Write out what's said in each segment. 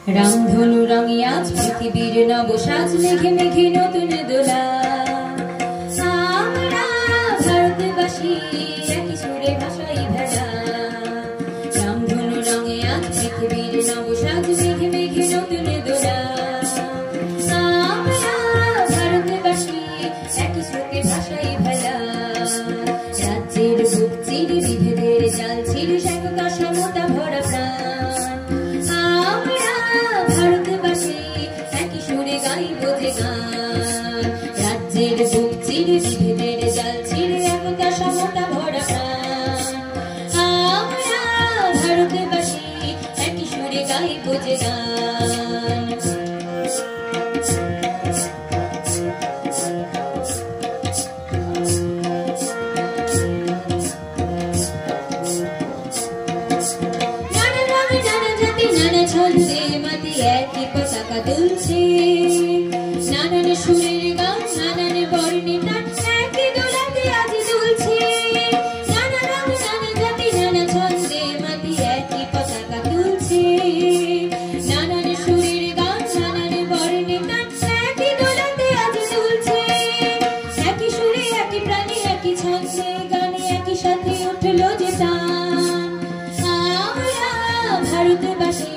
রামধনু রঙে আজ পৃথিবীর নবসাজ, মেঘে মেঘে নতুন দোলা। আমরা ভারতবাসী একই সুরে ভাষাই ভেলা। রামধনু রঙে আজ পৃথিবীর নবসাজ, মেঘে মেঘে নতুন দোলা। আমরা ভারতবাসী একই সুরে ভাষাই ভেলা। রাজ্যের বুক চিরে বিভেদের জাল ছিঁড়ে একতা সমতা ভরা প্রাণ। ভারতবাসী একই সুরে গাইব যে গান। রাজ্যের বুক চিরে বিভেদের জাল ছিঁড়ে একতা সমতা ভরা প্রাণ। আমরা ভারতবাসী একই সুরে গাইব যে গান। ছন্দে মাতি একই পতাকা তুলছে, নানান সুরের গান নানান বর্ণে নাচ একই দোলাতে আজ দুলছে। নানা রং নানা জাতি নানা ছন্দে মাতি একই পতাকা তুলছে, নানান সুরের গান নানান বর্ণে নাচ একই দোলাতে আজ দুলছে। একই সুরে একই প্রাণে একই ছন্দে গানে একই সাথে উঠলো যে তান। আমরা ভারতবাসী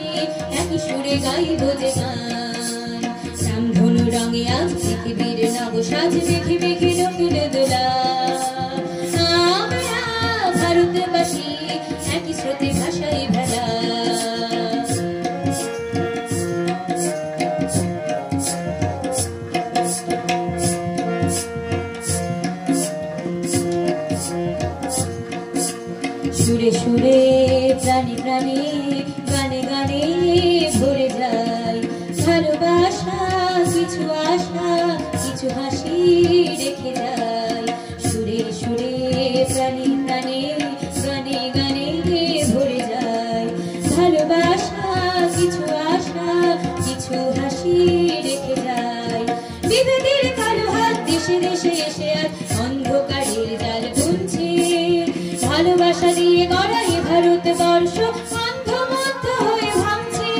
একই সুরে গাইব যে গান। রামধনু রঙে আজ পৃথিবীর নবসাজ, মেঘে মেঘে নতুন দোলা। আমরা ভারতবাসী একই স্রোতে ভাষাই ভেলা। সুরে সুরে প্রাণে প্রাণে গানে গানে ভরে যায় ভালোবাসা, কিছু আশা কিছু হাসি রেখে যায়। সুরে সুরে প্রাণে প্রাণে গানে গানে ভরে যায় ভালোবাসা, কিছু আশা কিছু হাসি রেখে যায়। বিভেদের কালো হাত দেশে দেশে এসে আর অন্ধকারের জাল বুনছে। ভালোবাসা দিয়ে গড়া এ ভারতবর্ষ অন্ধমধ্য হয়ে ভাঙছে।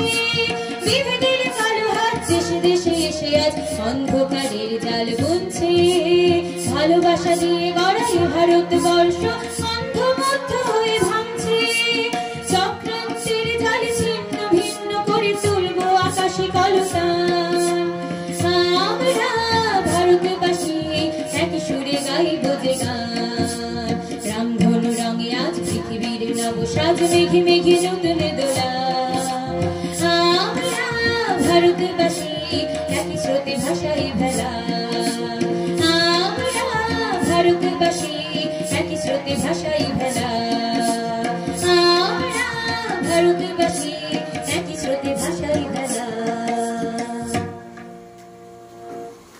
বিভেদের কালো হাত দেশে দেশে এসে আজ অন্ধকারের জাল বুনছে। ভালোবাসা দিয়ে গড়া এ ভারতবর্ষ অন্ধমধ্য হয়ে ভাঙছে। চক্রান্তের জালে ছিন্ন ভিন্ন করে তুলবো আকাশে কলতান। আমরা ভারতবাসী একই সুরে গাইব যে গান। রামধনু রঙে আজ পৃথিবীর নবসাজ, মেঘে মেঘে নতুন দোলা। আমরা ভারতবাসী একই স্রোতে ভাষাই ভেলা। আমরা ভারতবাসী একই স্রোতে ভাষাই